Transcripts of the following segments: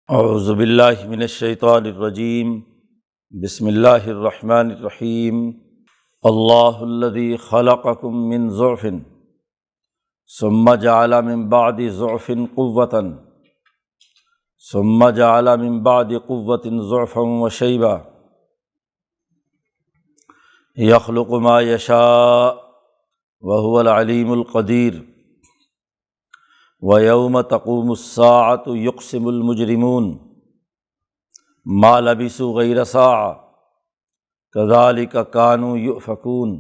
اعوذ باللہ من الشیطان الرجیم بسم اللہ الرحمن الرحیم اللہ الذی خلقکم من ضعف ثم جعل من بعد ضعف قوة ثم جعل من بعد قوة ضعفا وشیبا یخلق ما یشاء وهو العلیم القدیر وَيَوْمَ تَقُومُ السَّاعَةُ يُقْسِمُ الْمُجْرِمُونَ مَا لَبِثُوا غَيْرَ سَاعَةٍ كَذَلِكَ كَانُوا يُؤْفَكُونَ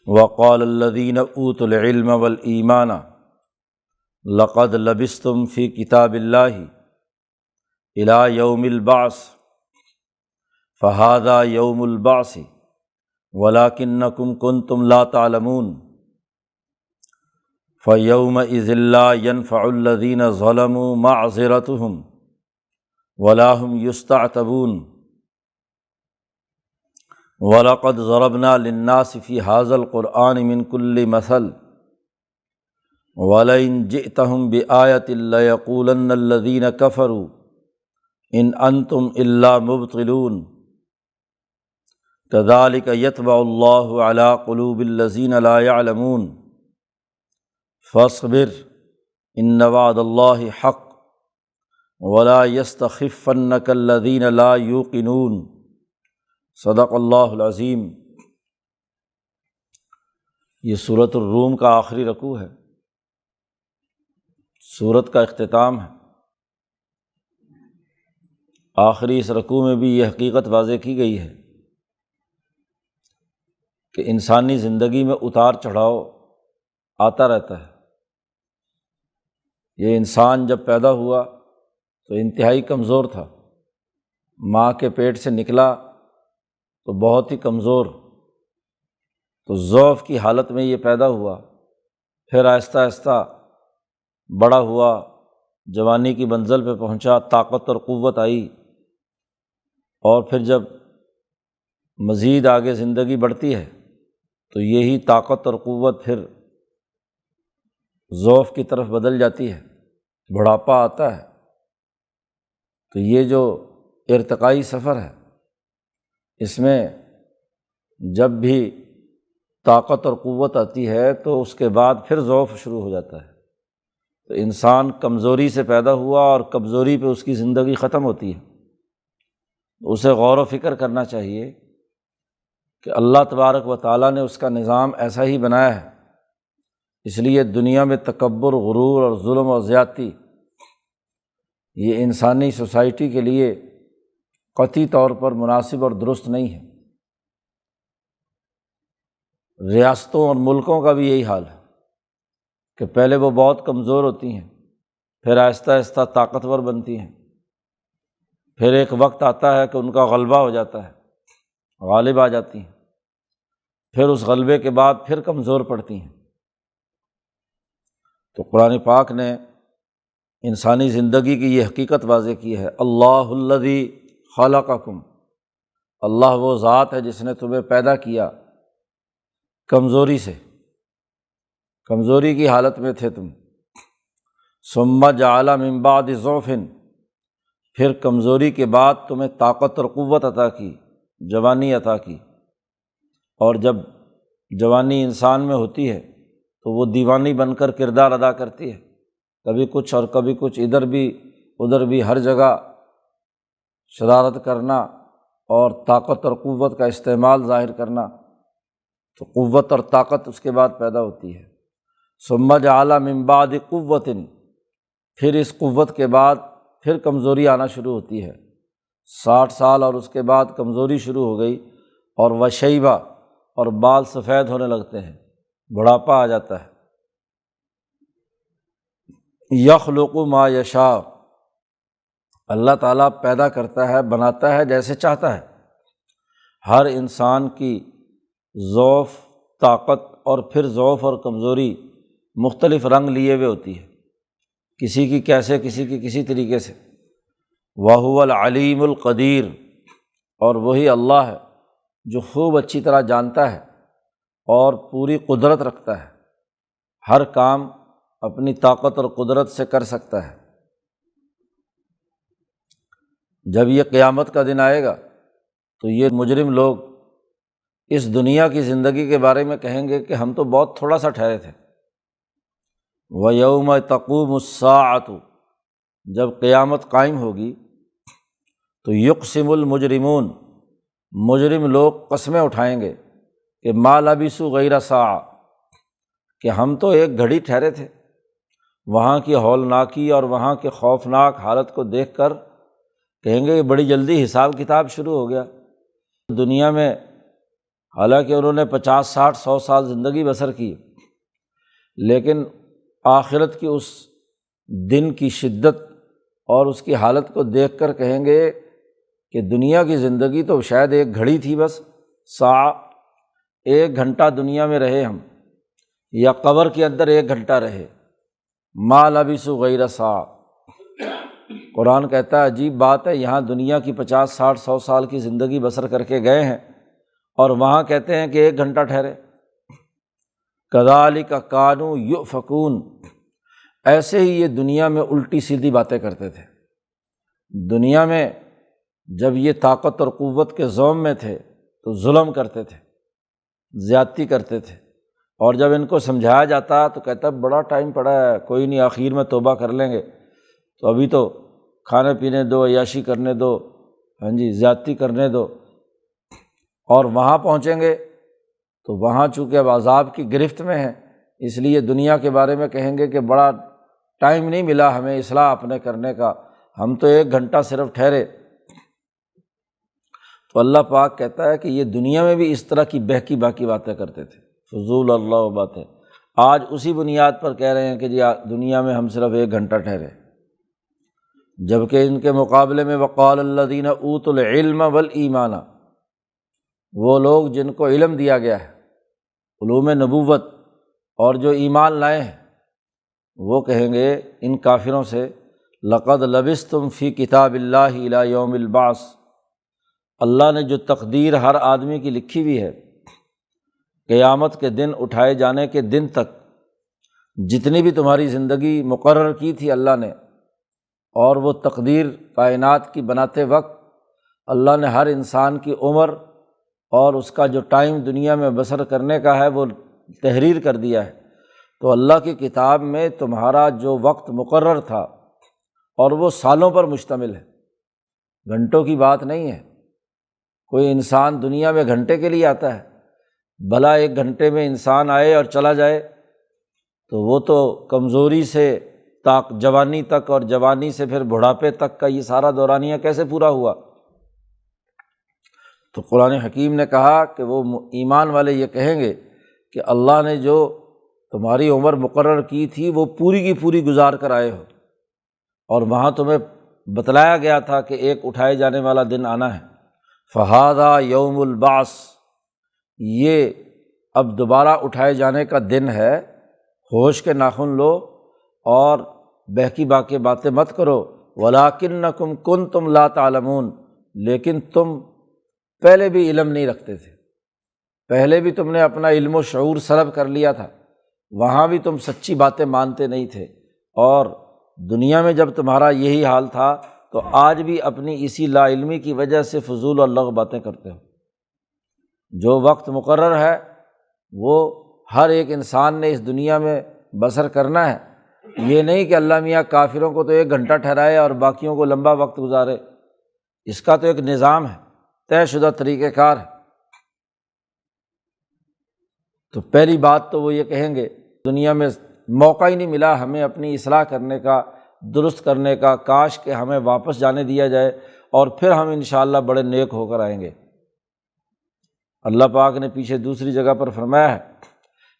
وَقَالَ الَّذِينَ أُوتُوا الْعِلْمَ وَالْإِيمَانَ لَقَدْ لَبِثْتُمْ فِي كِتَابِ اللَّهِ إِلَى يَوْمِ الْبَعْثِ فَهَذَا يَوْمُ الْبَعْثِ وَلَكِنَّكُمْ كُنْتُمْ لَا تَعْلَمُونَ فَيَوْمَئِذٍ لَا يَنفَعُ الَّذِينَ ظَلَمُوا مَعْذِرَتُهُمْ وَلَا هُمْ يُسْتَعْتَبُونَ وَلَقَدْ ضَرَبْنَا لِلنَّاسِ فِي هَذَا الْقُرْآنِ مِنْ كُلِّ مَثَلٍ وَلَئِنْ جِئْتَهُمْ بِآيَةٍ لَيَقُولَنَّ الَّذِينَ كَفَرُوا إِنْ أَنْتُمْ إِلَّا مُبْطِلُونَ كَذَلِكَ يَطْبَعُ اللَّهُ عَلَىٰ قُلُوبِ الَّذِينَ لَا يَعْلَمُونَ فاصبر ان وعد اللہ حق ولا یستخفنک الذین لا یوقنون صدق اللہ العظیم۔ یہ سورۃ الروم کا آخری رکوع ہے، سورت کا اختتام ہے۔ آخری اس رکوع میں بھی یہ حقیقت واضح کی گئی ہے کہ انسانی زندگی میں اتار چڑھاؤ آتا رہتا ہے۔ یہ انسان جب پیدا ہوا تو انتہائی کمزور تھا، ماں کے پیٹ سے نکلا تو بہت ہی کمزور، تو ضعف کی حالت میں یہ پیدا ہوا، پھر آہستہ آہستہ بڑا ہوا، جوانی کی منزل پہ پہنچا، طاقت اور قوت آئی، اور پھر جب مزید آگے زندگی بڑھتی ہے تو یہی طاقت اور قوت پھر ضعف کی طرف بدل جاتی ہے، بڑھاپا آتا ہے۔ تو یہ جو ارتقائی سفر ہے، اس میں جب بھی طاقت اور قوت آتی ہے تو اس کے بعد پھر ضعف شروع ہو جاتا ہے۔ تو انسان کمزوری سے پیدا ہوا اور کمزوری پہ اس کی زندگی ختم ہوتی ہے۔ اسے غور و فکر کرنا چاہیے کہ اللہ تبارک و تعالیٰ نے اس کا نظام ایسا ہی بنایا ہے، اس لیے دنیا میں تکبر، غرور اور ظلم و زیادتی یہ انسانی سوسائٹی کے لیے قطعی طور پر مناسب اور درست نہیں ہے۔ ریاستوں اور ملکوں کا بھی یہی حال ہے کہ پہلے وہ بہت کمزور ہوتی ہیں، پھر آہستہ آہستہ طاقتور بنتی ہیں، پھر ایک وقت آتا ہے کہ ان کا غلبہ ہو جاتا ہے، غالب آ جاتی ہیں، پھر اس غلبے کے بعد پھر کمزور پڑتی ہیں۔ تو قرآن پاک نے انسانی زندگی کی یہ حقیقت واضح کی ہے، اللہ الذی خلقکم، اللہ وہ ذات ہے جس نے تمہیں پیدا کیا کمزوری سے، کمزوری کی حالت میں تھے تم، ثم جعل من بعد ضعف، پھر کمزوری کے بعد تمہیں طاقت اور قوت عطا کی، جوانی عطا کی۔ اور جب جوانی انسان میں ہوتی ہے تو وہ دیوانی بن کر کردار ادا کرتی ہے، کبھی کچھ اور کبھی کچھ، ادھر بھی ادھر بھی، ہر جگہ شرارت کرنا اور طاقت اور قوت کا استعمال ظاہر کرنا، تو قوت اور طاقت اس کے بعد پیدا ہوتی ہے۔ ثم جعل من بعد قوة، پھر اس قوت کے بعد پھر کمزوری آنا شروع ہوتی ہے، 60 سال اور اس کے بعد کمزوری شروع ہو گئی، اور وشیبہ، اور بال سفید ہونے لگتے ہیں، بڑھاپا آ جاتا ہے۔ یخلق ما یشاء، اللہ تعالیٰ پیدا کرتا ہے، بناتا ہے جیسے چاہتا ہے۔ ہر انسان کی ضعف، طاقت اور پھر ضعف اور کمزوری مختلف رنگ لیے ہوئے ہوتی ہے، کسی کی کیسے، کسی کی کسی طریقے سے۔ وَهُوَ الْعَلِيمُ الْقَدِيرُ، اور وہی اللہ ہے جو خوب اچھی طرح جانتا ہے اور پوری قدرت رکھتا ہے، ہر کام اپنی طاقت اور قدرت سے کر سکتا ہے۔ جب یہ قیامت کا دن آئے گا تو یہ مجرم لوگ اس دنیا کی زندگی کے بارے میں کہیں گے کہ ہم تو بہت تھوڑا سا ٹھہرے تھے۔ وَيَوْمَ تَقُومُ السَّاعَةُ، جب قیامت قائم ہوگی تو یقسم المجرمون، مجرم لوگ قسمیں اٹھائیں گے کہ ما لبثوا غیر ساعہ، کہ ہم تو ایک گھڑی ٹھہرے تھے۔ وہاں کی ہولناکی اور وہاں کے خوفناک حالت کو دیکھ کر کہیں گے کہ بڑی جلدی حساب کتاب شروع ہو گیا۔ دنیا میں حالانکہ انہوں نے 50 60 100 سال زندگی بسر کی، لیکن آخرت کی اس دن کی شدت اور اس کی حالت کو دیکھ کر کہیں گے کہ دنیا کی زندگی تو شاید ایک گھڑی تھی، بس ساعہ، 1 گھنٹہ دنیا میں رہے ہم، یا قبر کے اندر 1 گھنٹہ رہے، ما لبثوا غیر ساعہ۔ قرآن کہتا ہے عجیب بات ہے، یہاں دنیا کی 50 60 100 سال کی زندگی بسر کر کے گئے ہیں اور وہاں کہتے ہیں کہ 1 گھنٹہ ٹھہرے۔ کذالک کانوا یؤفکون، ایسے ہی یہ دنیا میں الٹی سیدھی باتیں کرتے تھے۔ دنیا میں جب یہ طاقت اور قوت کے زوم میں تھے تو ظلم کرتے تھے، زیادتی کرتے تھے، اور جب ان کو سمجھایا جاتا تو کہتا بڑا ٹائم پڑا ہے، کوئی نہیں، آخر میں توبہ کر لیں گے، تو ابھی تو کھانے پینے دو، عیاشی کرنے دو، ہاں جی، زیادتی کرنے دو۔ اور وہاں پہنچیں گے تو وہاں چونکہ اب عذاب کی گرفت میں ہیں، اس لیے دنیا کے بارے میں کہیں گے کہ بڑا ٹائم نہیں ملا ہمیں اصلاح اپنے کرنے کا، ہم تو 1 گھنٹہ صرف ٹھہرے۔ تو اللہ پاک کہتا ہے کہ یہ دنیا میں بھی اس طرح کی بہکی باکی باتیں کرتے تھے، فضول اللہ باتیں، آج اسی بنیاد پر کہہ رہے ہیں کہ جی دنیا میں ہم صرف 1 گھنٹہ ٹھہرے، جبکہ ان کے مقابلے میں وقال الذین اوتوا العلم والایمان، وہ لوگ جن کو علم دیا گیا ہے، علوم نبوت، اور جو ایمان لائے ہیں، وہ کہیں گے ان کافروں سے لقد لبثتم فی کتاب اللہ الی یوم البعث، اللہ نے جو تقدیر ہر آدمی کی لکھی ہوئی ہے، قیامت کے دن، اٹھائے جانے کے دن تک جتنی بھی تمہاری زندگی مقرر کی تھی اللہ نے، اور وہ تقدیر کائنات کی بناتے وقت اللہ نے ہر انسان کی عمر اور اس کا جو ٹائم دنیا میں بسر کرنے کا ہے وہ تحریر کر دیا ہے۔ تو اللہ کی کتاب میں تمہارا جو وقت مقرر تھا اور وہ سالوں پر مشتمل ہے، گھنٹوں کی بات نہیں ہے۔ کوئی انسان دنیا میں گھنٹے کے لیے آتا ہے، بھلا 1 گھنٹے میں انسان آئے اور چلا جائے تو وہ تو کمزوری سے جوانی تک، اور جوانی سے پھر بڑھاپے تک کا یہ سارا دورانیہ کیسے پورا ہوا؟ تو قرآن حکیم نے کہا کہ وہ ایمان والے یہ کہیں گے کہ اللہ نے جو تمہاری عمر مقرر کی تھی وہ پوری کی پوری گزار کر آئے ہو، اور وہاں تمہیں بتلایا گیا تھا کہ ایک اٹھائے جانے والا دن آنا ہے۔ فہذا یوم البعث، یہ اب دوبارہ اٹھائے جانے کا دن ہے، ہوش کے ناخن لو اور بہکی باکی باتیں مت کرو۔ وَلَٰكِنَّكُمْ كُنتُمْ لَا تَعْلَمُونَ، لیکن تم پہلے بھی علم نہیں رکھتے تھے، پہلے بھی تم نے اپنا علم و شعور سلب کر لیا تھا، وہاں بھی تم سچی باتیں مانتے نہیں تھے، اور دنیا میں جب تمہارا یہی حال تھا تو آج بھی اپنی اسی لا علمی کی وجہ سے فضول اور لغو باتیں کرتے ہو۔ جو وقت مقرر ہے وہ ہر ایک انسان نے اس دنیا میں بسر کرنا ہے، یہ نہیں کہ اللہ میاں کافروں کو تو 1 گھنٹہ ٹھہرائے اور باقیوں کو لمبا وقت گزارے، اس کا تو ایک نظام ہے، طے شدہ طریقہ کار ہے۔ تو پہلی بات تو وہ یہ کہیں گے دنیا میں موقع ہی نہیں ملا ہمیں اپنی اصلاح کرنے کا، درست کرنے کا، کاش کہ ہمیں واپس جانے دیا جائے اور پھر ہم انشاءاللہ بڑے نیک ہو کر آئیں گے۔ اللہ پاک نے پیچھے دوسری جگہ پر فرمایا ہے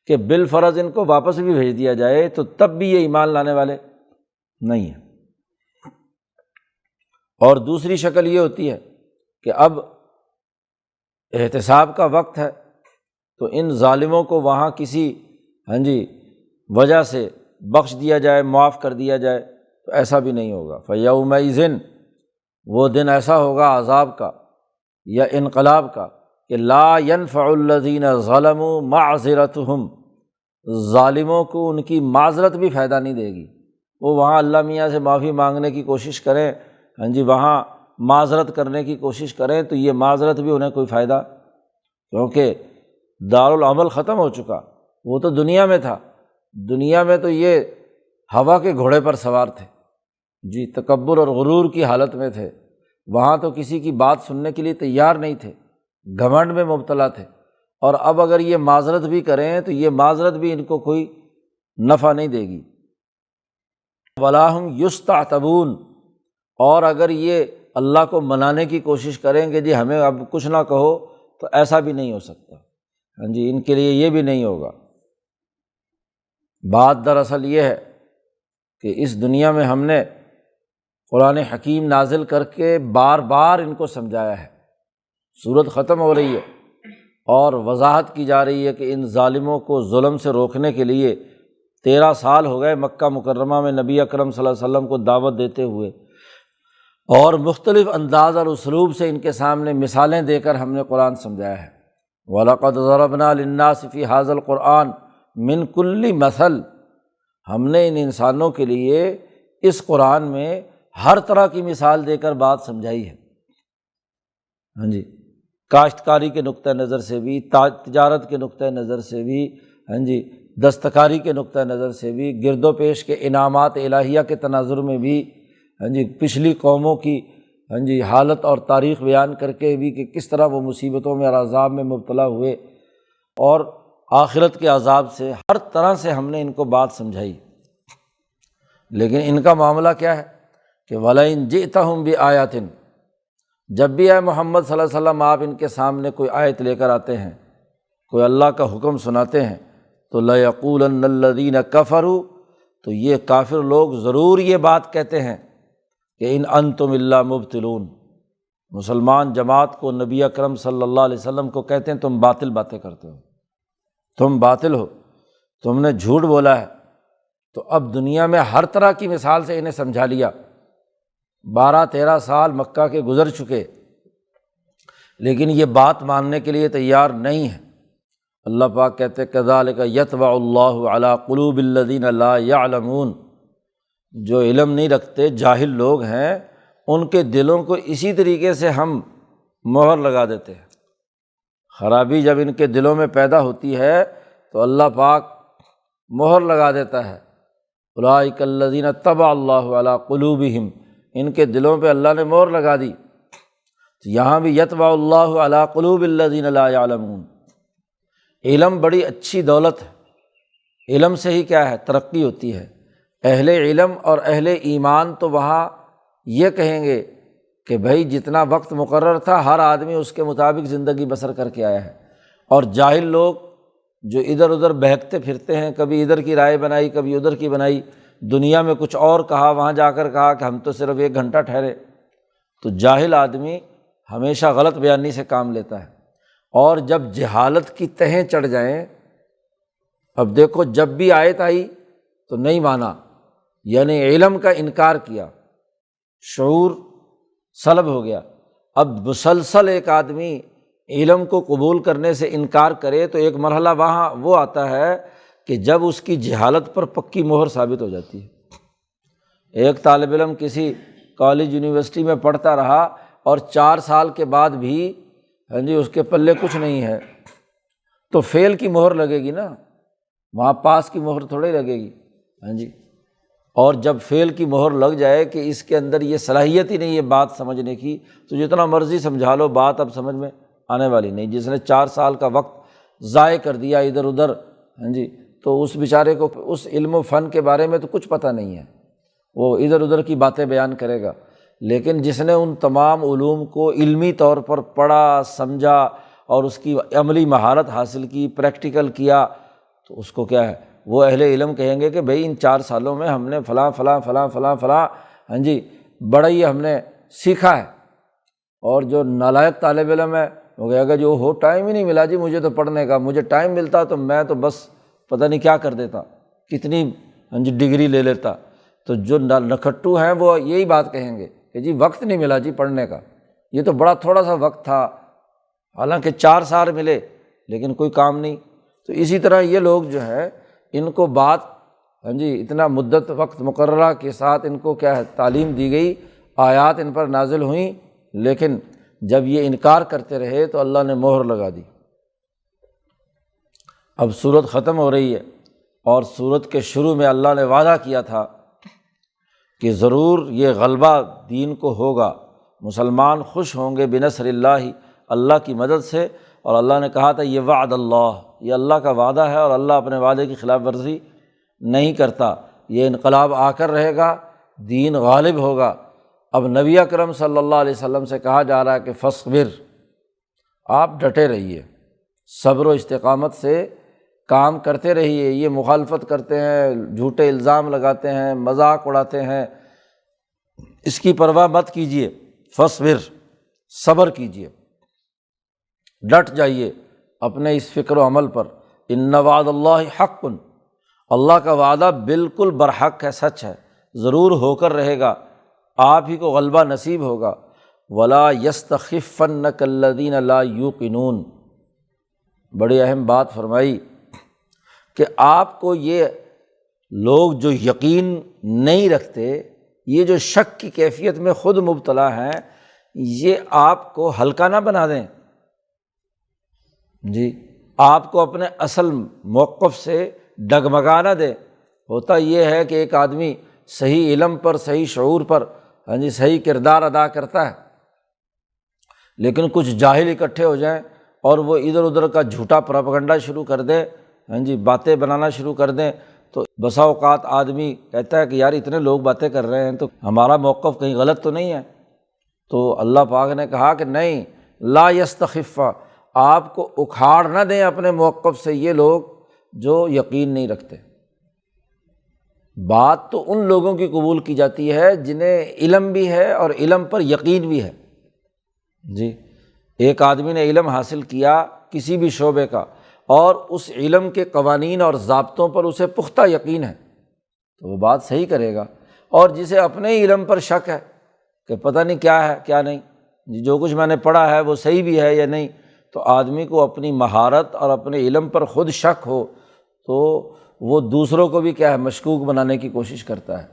کہ بالفرض ان کو واپس بھی بھیج دیا جائے تو تب بھی یہ ایمان لانے والے نہیں ہیں۔ اور دوسری شکل یہ ہوتی ہے کہ اب احتساب کا وقت ہے تو ان ظالموں کو وہاں کسی وجہ سے بخش دیا جائے، معاف کر دیا جائے، تو ایسا بھی نہیں ہوگا۔ فَيَوْمَئِذٍ، وہ دن ایسا ہوگا عذاب کا یا انقلاب کا کہ لا ينفع الذین ظلموا معذرتہم، ظالموں کو ان کی معذرت بھی فائدہ نہیں دے گی۔ وہ وہاں اللہ میاں سے معافی مانگنے کی کوشش کریں، وہاں معذرت کرنے کی کوشش کریں تو یہ معذرت بھی انہیں کوئی فائدہ، کیونکہ دارالعمل ختم ہو چکا، وہ تو دنیا میں تھا، دنیا میں تو یہ ہوا کے گھوڑے پر سوار تھے جی، تکبر اور غرور کی حالت میں تھے، وہاں تو کسی کی بات سننے کے لیے تیار نہیں تھے، گھمنڈ میں مبتلا تھے، اور اب اگر یہ معذرت بھی کریں تو یہ معذرت بھی ان کو کوئی نفع نہیں دے گی۔ وَلَا هُمْ يُسْتَعْتَبُونَ، اور اگر یہ اللہ کو منانے کی کوشش کریں کہ جی ہمیں اب کچھ نہ کہو، تو ایسا بھی نہیں ہو سکتا، ہاں جی، ان کے لیے یہ بھی نہیں ہوگا۔ بات دراصل یہ ہے کہ اس دنیا میں ہم نے قرآن حکیم نازل کر کے بار بار ان کو سمجھایا ہے، سورت ختم ہو رہی ہے اور وضاحت کی جا رہی ہے کہ ان ظالموں کو ظلم سے روکنے کے لیے 13 سال ہو گئے مکہ مکرمہ میں نبی اکرم صلی اللہ علیہ وسلم کو دعوت دیتے ہوئے، اور مختلف انداز اور اسلوب سے ان کے سامنے مثالیں دے کر ہم نے قرآن سمجھایا ہے۔ وَلَقَدْ ضَرَبْنَا لِلنَّاسِ فِي هَذَا الْقُرْآنِ مِنْ كُلِّ مَثَلٍ، ہم نے ان انسانوں کے لیے اس قرآن میں ہر طرح کی مثال دے کر بات سمجھائی ہے، ہاں جی، کاشتکاری کے نقطہ نظر سے بھی، تجارت کے نقطہ نظر سے بھی، ہاں جی، دستکاری کے نقطہ نظر سے بھی، گرد و پیش کے انعامات الہیہ کے تناظر میں بھی، ہاں جی، پچھلی قوموں کی ہاں جی حالت اور تاریخ بیان کر کے بھی کہ کس طرح وہ مصیبتوں میں اور عذاب میں مبتلا ہوئے، اور آخرت کے عذاب سے، ہر طرح سے ہم نے ان کو بات سمجھائی۔ لیکن ان کا معاملہ کیا ہے کہ وَلَئِن جِئْتَهُم بِآیَةٍ، جب بھی اے محمد صلی اللہ علیہ وسلم آپ ان کے سامنے کوئی آیت لے کر آتے ہیں، کوئی اللہ کا حکم سناتے ہیں، تو لَيَقُولَنَّ الَّذِينَ كَفَرُوا، تو یہ کافر لوگ ضرور یہ بات کہتے ہیں کہ ان انتم الا مبتلون، مسلمان جماعت کو، نبی اکرم صلی اللہ علیہ وسلم کو کہتے ہیں تم باطل باتیں کرتے ہو، تم باطل ہو، تم نے جھوٹ بولا ہے۔ تو اب دنیا میں ہر طرح کی مثال سے انہیں سمجھا لیا، 12-13 سال مکہ کے گزر چکے، لیکن یہ بات ماننے کے لیے تیار نہیں ہے۔ اللہ پاک کہتے کذالک یطبع اللہ علی قلوب الذین لا یعلمون، جو علم نہیں رکھتے، جاہل لوگ ہیں، ان کے دلوں کو اسی طریقے سے ہم مہر لگا دیتے ہیں۔ خرابی جب ان کے دلوں میں پیدا ہوتی ہے تو اللہ پاک مہر لگا دیتا ہے، اولئک الذین طبع اللہ علی قلوبہم، ان کے دلوں پہ اللہ نے مہر لگا دی۔ تو یہاں بھی یطبع اللہ علی قلوب الذین لا یعلمون۔ علم بڑی اچھی دولت ہے، علم سے ہی کیا ہے ترقی ہوتی ہے۔ اہل علم اور اہل ایمان تو وہاں یہ کہیں گے کہ بھائی جتنا وقت مقرر تھا ہر آدمی اس کے مطابق زندگی بسر کر کے آیا ہے، اور جاہل لوگ جو ادھر ادھر بہکتے پھرتے ہیں، کبھی ادھر کی رائے بنائی کبھی ادھر کی بنائی، دنیا میں کچھ اور کہا، وہاں جا کر کہا کہ ہم تو صرف 1 گھنٹہ ٹھہرے۔ تو جاہل آدمی ہمیشہ غلط بیانی سے کام لیتا ہے، اور جب جہالت کی تہیں چڑھ جائیں، اب دیکھو جب بھی آیت آئی تو نہیں مانا، یعنی علم کا انکار کیا، شعور سلب ہو گیا۔ اب مسلسل ایک آدمی علم کو قبول کرنے سے انکار کرے تو ایک مرحلہ وہاں وہ آتا ہے کہ جب اس کی جہالت پر پکی مہر ثابت ہو جاتی ہے۔ ایک طالب علم کسی کالج یونیورسٹی میں پڑھتا رہا اور 4 سال کے بعد بھی ہاں جی اس کے پلے کچھ نہیں ہے، تو فیل کی مہر لگے گی نا، وہاں پاس کی مہر تھوڑی لگے گی، ہاں جی۔ اور جب فیل کی مہر لگ جائے کہ اس کے اندر یہ صلاحیت ہی نہیں ہے بات سمجھنے کی، تو جتنا مرضی سمجھا لو بات اب سمجھ میں آنے والی نہیں۔ جس نے 4 سال کا وقت ضائع کر دیا ادھر ادھر، ہاں جی، تو اس بیچارے کو اس علم و فن کے بارے میں تو کچھ پتہ نہیں ہے، وہ ادھر ادھر کی باتیں بیان کرے گا۔ لیکن جس نے ان تمام علوم کو علمی طور پر پڑھا، سمجھا اور اس کی عملی مہارت حاصل کی، پریکٹیکل کیا، تو اس کو کیا ہے، وہ اہل علم کہیں گے کہ بھئی ان 4 سالوں میں ہم نے فلاں فلاں فلاں فلاں فلاں ہاں جی بڑا ہی ہم نے سیکھا ہے۔ اور جو نالائق طالب علم ہے وہ کہے گا جو ہو ٹائم ہی نہیں ملا جی مجھے تو پڑھنے کا، مجھے ٹائم ملتا تو میں تو بس پتہ نہیں کیا کر دیتا، کتنی ہاں جی ڈگری لے لیتا۔ تو جو نکھٹو ہیں وہ یہی بات کہیں گے کہ جی وقت نہیں ملا جی پڑھنے کا، یہ تو بڑا تھوڑا سا وقت تھا، حالانکہ 4 سال ملے لیکن کوئی کام نہیں۔ تو اسی طرح یہ لوگ جو ہے ان کو بات ہاں جی اتنا مدت وقت مقررہ کے ساتھ ان کو کیا ہے تعلیم دی گئی، آیات ان پر نازل ہوئیں، لیکن جب یہ انکار کرتے رہے تو اللہ نے مہر لگا دی۔ اب سورت ختم ہو رہی ہے اور سورت کے شروع میں اللہ نے وعدہ کیا تھا کہ ضرور یہ غلبہ دین کو ہوگا، مسلمان خوش ہوں گے بنصر اللہ، اللہ کی مدد سے۔ اور اللہ نے کہا تھا یہ وعد اللہ، یہ اللہ کا وعدہ ہے اور اللہ اپنے وعدے کی خلاف ورزی نہیں کرتا، یہ انقلاب آ کر رہے گا، دین غالب ہوگا۔ اب نبی اکرم صلی اللہ علیہ وسلم سے کہا جا رہا ہے کہ فاصبر، آپ ڈٹے رہیے، صبر و استقامت سے کام کرتے رہیے۔ یہ مخالفت کرتے ہیں، جھوٹے الزام لگاتے ہیں، مذاق اڑاتے ہیں، اس کی پرواہ مت کیجیے، فاصبر، صبر کیجیے، ڈٹ جائیے اپنے اس فکر و عمل پر۔ ان وعد اللہ حق، اللہ کا وعدہ بالکل برحق ہے، سچ ہے، ضرور ہو کر رہے گا، آپ ہی کو غلبہ نصیب ہوگا۔ ولا یستخفنک الذین لا یوقنون، بڑی اہم بات فرمائی کہ آپ کو یہ لوگ جو یقین نہیں رکھتے، یہ جو شک کی کیفیت میں خود مبتلا ہیں، یہ آپ کو ہلکا نہ بنا دیں، جی آپ کو اپنے اصل موقف سے ڈگمگا نہ دے۔ ہوتا یہ ہے کہ ایک آدمی صحیح علم پر، صحیح شعور پر صحیح کردار ادا کرتا ہے، لیکن کچھ جاہل اکٹھے ہو جائیں اور وہ ادھر ادھر کا جھوٹا پروپیگنڈا شروع کر دے، باتیں بنانا شروع کر دیں، تو بسا اوقات آدمی کہتا ہے کہ یار اتنے لوگ باتیں کر رہے ہیں تو ہمارا موقف کہیں غلط تو نہیں ہے۔ تو اللہ پاک نے کہا کہ نہیں، لا یستخف، آپ کو اکھاڑ نہ دیں اپنے موقف سے یہ لوگ جو یقین نہیں رکھتے۔ بات تو ان لوگوں کی قبول کی جاتی ہے جنہیں علم بھی ہے اور علم پر یقین بھی ہے۔ جی ایک آدمی نے علم حاصل کیا کسی بھی شعبے کا اور اس علم کے قوانین اور ضابطوں پر اسے پختہ یقین ہے تو وہ بات صحیح کرے گا، اور جسے اپنے ہی علم پر شک ہے کہ پتہ نہیں کیا ہے کیا نہیں، جو کچھ میں نے پڑھا ہے وہ صحیح بھی ہے یا نہیں، تو آدمی کو اپنی مہارت اور اپنے علم پر خود شک ہو تو وہ دوسروں کو بھی کیا ہے مشکوک بنانے کی کوشش کرتا ہے۔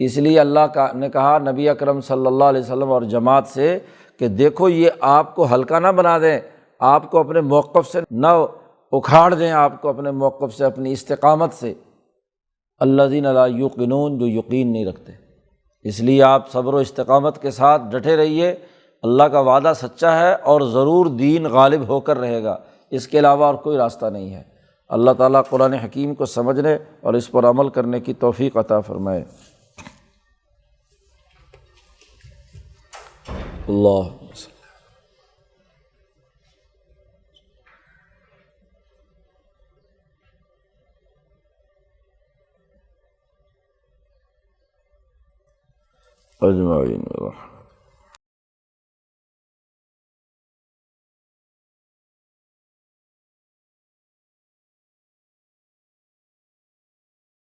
اس لیے اللہ نے کہا نبی اکرم صلی اللہ علیہ وسلم اور جماعت سے کہ دیکھو یہ آپ کو ہلکا نہ بنا دیں، آپ کو اپنے موقف سے نہ اکھاڑ دیں، آپ کو اپنے موقف سے، اپنی استقامت سے، الذین لا یوقنون، جو یقین نہیں رکھتے۔ اس لیے آپ صبر و استقامت کے ساتھ ڈٹے رہیے، اللہ کا وعدہ سچا ہے اور ضرور دین غالب ہو کر رہے گا، اس کے علاوہ اور کوئی راستہ نہیں ہے۔ اللہ تعالیٰ قرآن حکیم کو سمجھنے اور اس پر عمل کرنے کی توفیق عطا فرمائے۔ اللہ اجمعین۔